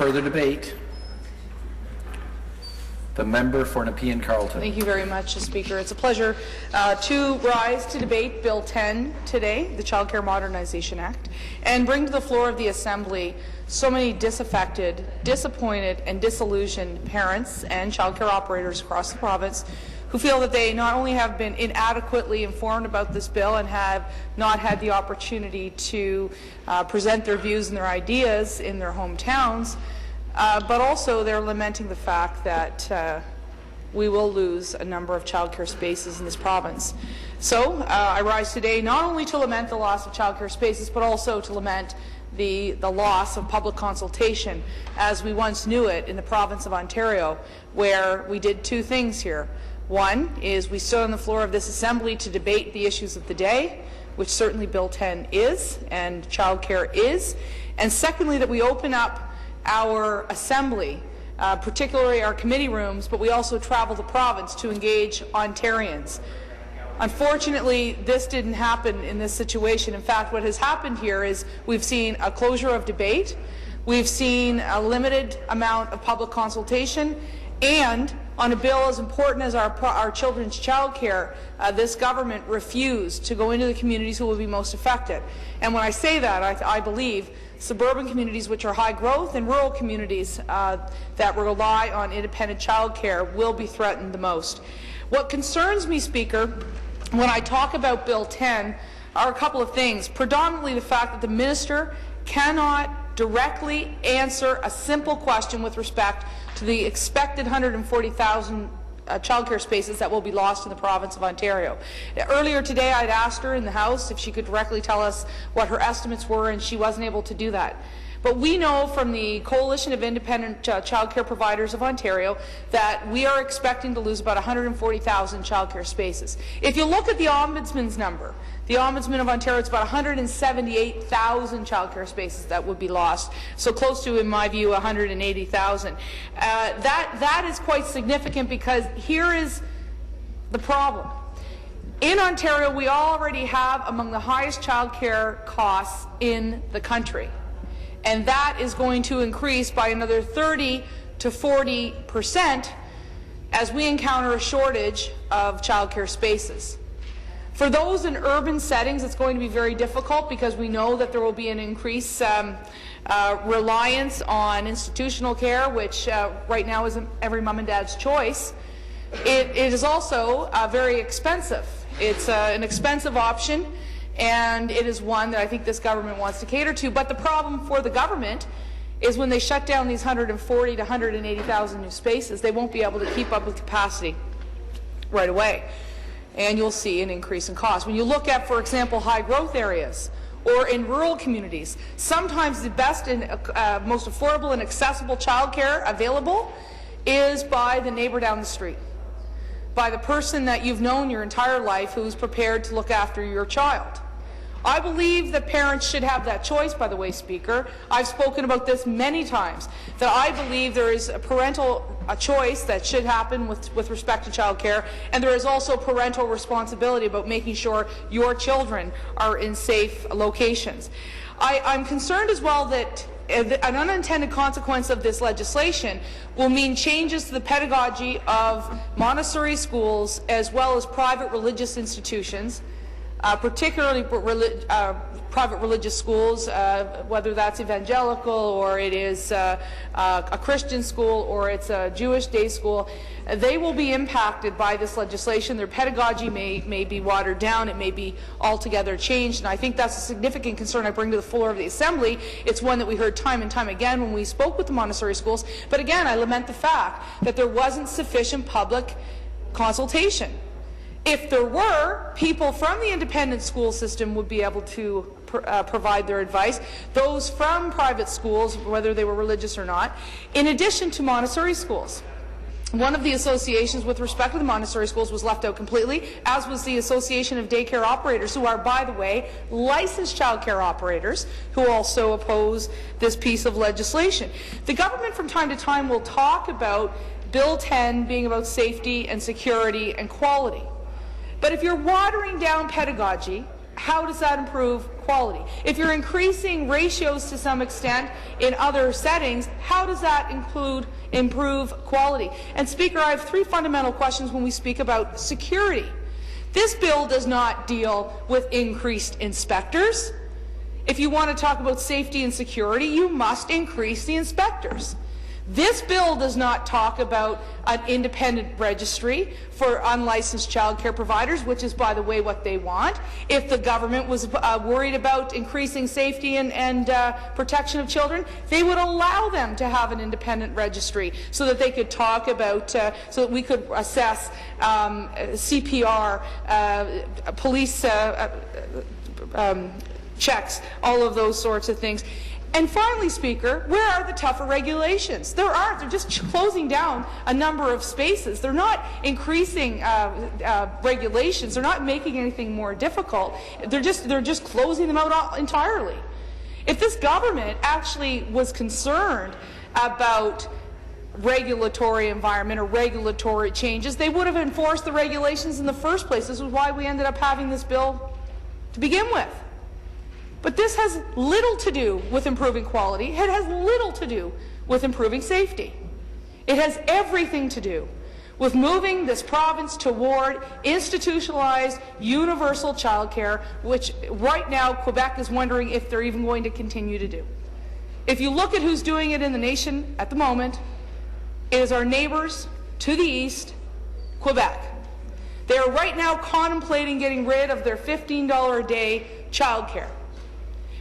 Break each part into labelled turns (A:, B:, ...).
A: Further debate? The member for Nepean Carleton.
B: Thank you very much, Speaker. It's a pleasure to rise to debate Bill 10 today, the Child Care Modernization Act, and bring to the floor of the Assembly so many disaffected, disappointed, and disillusioned parents and child care operators across the province who feel that they not only have been inadequately informed about this bill and have not had the opportunity to present their views and their ideas in their hometowns, but also they're lamenting the fact that we will lose a number of childcare spaces in this province. So I rise today not only to lament the loss of childcare spaces, but also to lament the loss of public consultation as we once knew it in the province of Ontario, where we did two things here. One is we stood on the floor of this Assembly to debate the issues of the day, which certainly Bill 10 is and childcare is, and secondly that we open up our Assembly, particularly our committee rooms, but we also travel the province to engage Ontarians. Unfortunately, this didn't happen in this situation. In fact, what has happened here is we've seen a closure of debate, we've seen a limited amount of public consultation, and on a bill as important as our children's child care, this government refused to go into the communities who will be most affected. And when I say that, I believe suburban communities which are high growth and rural communities that rely on independent child care will be threatened the most. What concerns me, Speaker, when I talk about Bill 10 are a couple of things. Predominantly the fact that the minister cannot directly answer a simple question with respect to the expected 140,000 childcare spaces that will be lost in the province of Ontario. Earlier today, I'd asked her in the House if she could directly tell us what her estimates were, and she wasn't able to do that. But we know from the Coalition of Independent Childcare Providers of Ontario that we are expecting to lose about 140,000 childcare spaces. If you look at the Ombudsman's number, the Ombudsman of Ontario, it's about 178,000 childcare spaces that would be lost, so close to, in my view, 180,000. That is quite significant because here is the problem. In Ontario, we already have among the highest childcare costs in the country, and that is going to increase by another 30 to 40% as we encounter a shortage of childcare spaces. For those in urban settings, it's going to be very difficult because we know that there will be an increased reliance on institutional care, which right now isn't every mom and dad's choice. It is also very expensive. It's an expensive option, and it is one that I think this government wants to cater to. But the problem for the government is when they shut down these 140 to 180,000 new spaces, they won't be able to keep up with capacity right away, and you'll see an increase in cost. When you look at, for example, high-growth areas or in rural communities, sometimes the best and most affordable and accessible childcare available is by the neighbor down the street, by the person that you've known your entire life who's prepared to look after your child. I believe that parents should have that choice, by the way, Speaker. I've spoken about this many times, that I believe there is a parental choice that should happen with respect to child care, and there is also parental responsibility about making sure your children are in safe locations. I'm concerned as well that an unintended consequence of this legislation will mean changes to the pedagogy of Montessori schools as well as private religious institutions, particularly private religious schools, whether that's evangelical or it is a Christian school or it's a Jewish day school. They will be impacted by this legislation. Their pedagogy may be watered down. It may be altogether changed, and I think that's a significant concern I bring to the floor of the Assembly. It's one that we heard time and time again when we spoke with the Montessori schools. But again, I lament the fact that there wasn't sufficient public consultation. If there were, people from the independent school system would be able to provide their advice, those from private schools, whether they were religious or not, in addition to Montessori schools. One of the associations with respect to the Montessori schools was left out completely, as was the Association of Daycare Operators, who are, by the way, licensed child care operators, who also oppose this piece of legislation. The government from time to time will talk about Bill 10 being about safety and security and quality. But if you're watering down pedagogy how does that improve quality? If you're increasing ratios to some extent in other settings, how does that improve quality? And Speaker, I have three fundamental questions when we speak about security. This bill does not deal with increased inspectors. If you want to talk about safety and security, you must increase the inspectors. This bill does not talk about an independent registry for unlicensed child care providers, which is, by the way, what they want. If the government was worried about increasing safety and protection of children, they would allow them to have an independent registry so that they could talk about, so that we could assess CPR, police checks, all of those sorts of things. And finally, Speaker, where are the tougher regulations? There aren't. They're just closing down a number of spaces. They're not increasing regulations. They're not making anything more difficult. They're just closing them out entirely. If this government actually was concerned about regulatory environment or regulatory changes, they would have enforced the regulations in the first place. This is why we ended up having this bill to begin with. But this has little to do with improving quality. It has little to do with improving safety. It has everything to do with moving this province toward institutionalized universal child care, which right now Quebec is wondering if they're even going to continue to do. If you look at who's doing it in the nation at the moment, it is our neighbors to the east, Quebec. They are right now contemplating getting rid of their $15 a day child care.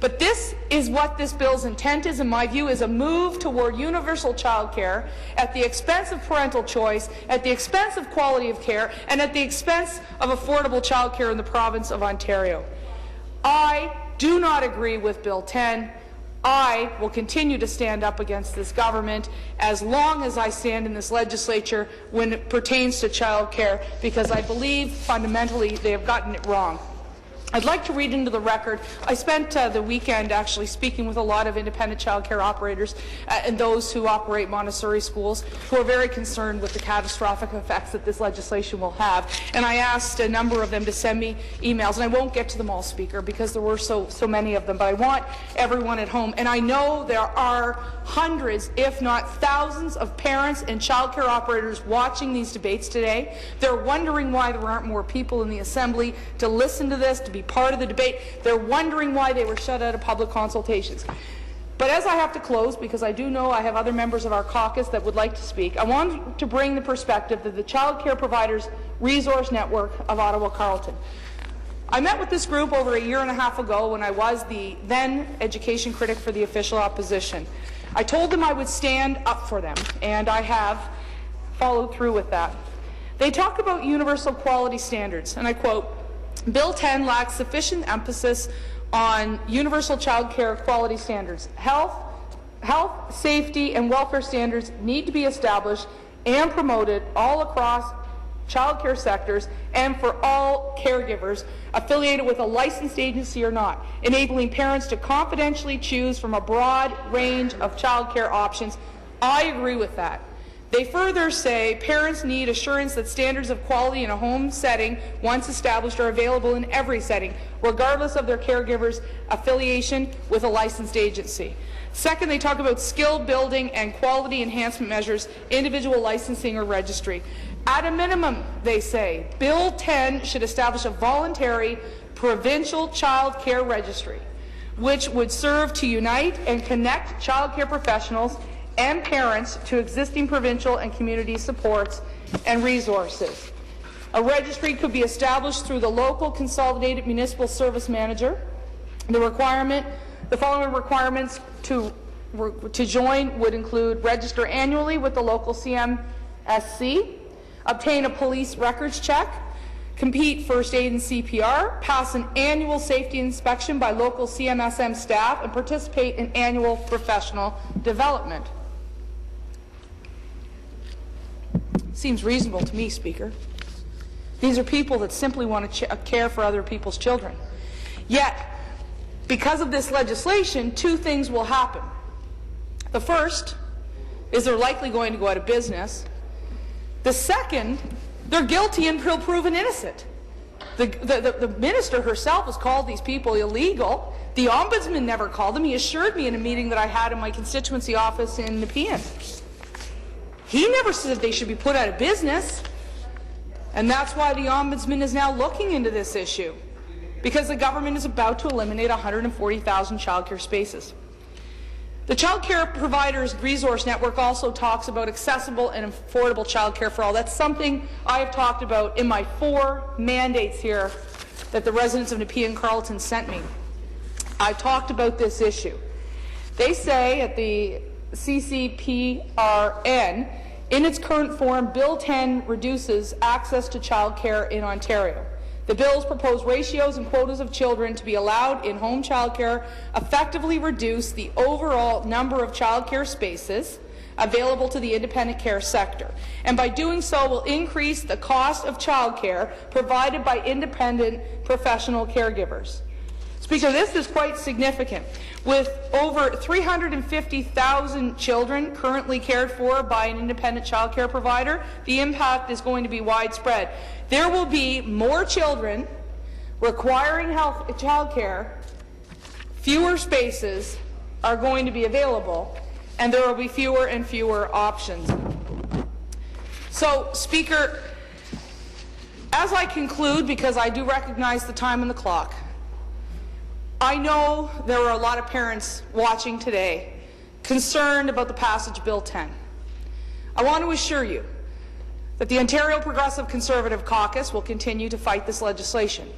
B: But this is what this bill's intent is, in my view, is a move toward universal child care at the expense of parental choice, at the expense of quality of care, and at the expense of affordable child care in the province of Ontario. I do not agree with Bill 10. I will continue to stand up against this government as long as I stand in this legislature when it pertains to child care, because I believe fundamentally they have gotten it wrong. I'd like to read into the record. I spent the weekend actually speaking with a lot of independent child care operators and those who operate Montessori schools who are very concerned with the catastrophic effects that this legislation will have. And I asked a number of them to send me emails, and I won't get to them all, Speaker, because there were so many of them, but I want everyone at home. And I know there are hundreds, if not thousands, of parents and child care operators watching these debates today. They're wondering why there aren't more people in the Assembly to listen to this, to be part of the debate. They're wondering why they were shut out of public consultations. But as I have to close, because I do know I have other members of our caucus that would like to speak, I want to bring the perspective that the Child Care Providers Resource Network of Ottawa-Carleton. I met with this group over a year and a half ago when I was the then education critic for the official opposition. I told them I would stand up for them, and I have followed through with that. They talk about universal quality standards, and I quote, Bill 10 lacks sufficient emphasis on universal child care quality standards. Health, safety, and welfare standards need to be established and promoted all across child care sectors and for all caregivers affiliated with a licensed agency or not, enabling parents to confidentially choose from a broad range of child care options. I agree with that. They further say parents need assurance that standards of quality in a home setting, once established, are available in every setting, regardless of their caregiver's affiliation with a licensed agency. Second, they talk about skill building and quality enhancement measures, individual licensing or registry. At a minimum, they say, Bill 10 should establish a voluntary provincial child care registry, which would serve to unite and connect child care professionals and parents to existing provincial and community supports and resources. A registry could be established through the local consolidated municipal service manager. The following requirements to join would include register annually with the local CMSC, obtain a police records check, compete first aid and CPR, pass an annual safety inspection by local CMSM staff, and participate in annual professional development. Seems reasonable to me, Speaker. These are people that simply want to care for other people's children. Yet, because of this legislation, two things will happen. The first is they're likely going to go out of business. The second, they're guilty until proven innocent. The minister herself has called these people illegal. The ombudsman never called them. He assured me in a meeting that I had in my constituency office in Nepean. He never said they should be put out of business. And that's why the ombudsman is now looking into this issue, because the government is about to eliminate 140,000 childcare spaces. The Child Care Providers Resource Network also talks about accessible and affordable childcare for all. That's something I have talked about in my 4 mandates here that the residents of Nepean Carleton sent me. I've talked about this issue. They say at the CCPRN, in its current form, Bill 10 reduces access to childcare in Ontario. The bill's proposed ratios and quotas of children to be allowed in home childcare effectively reduce the overall number of childcare spaces available to the independent care sector, and by doing so will increase the cost of childcare provided by independent professional caregivers. Speaker, this is quite significant. With over 350,000 children currently cared for by an independent child care provider, the impact is going to be widespread. There will be more children requiring child care, fewer spaces are going to be available, and there will be fewer and fewer options. So, Speaker, as I conclude, because I do recognize the time on the clock, I know there are a lot of parents watching today concerned about the passage of Bill 10. I want to assure you that the Ontario Progressive Conservative Caucus will continue to fight this legislation.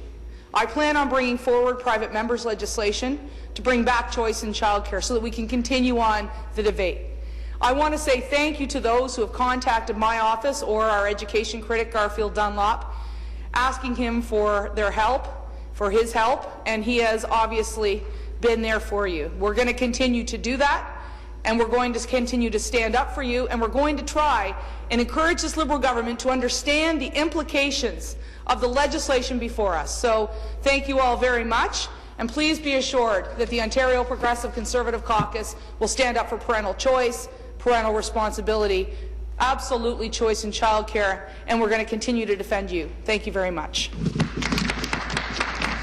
B: I plan on bringing forward private members' legislation to bring back choice in childcare so that we can continue on the debate. I want to say thank you to those who have contacted my office or our education critic, Garfield Dunlop, asking him for their help, for his help, and he has obviously been there for you. We're going to continue to do that, and we're going to continue to stand up for you, and we're going to try and encourage this Liberal government to understand the implications of the legislation before us. So thank you all very much, and please be assured that the Ontario Progressive Conservative Caucus will stand up for parental choice, parental responsibility, absolutely choice in childcare, and we're going to continue to defend you. Thank you very much.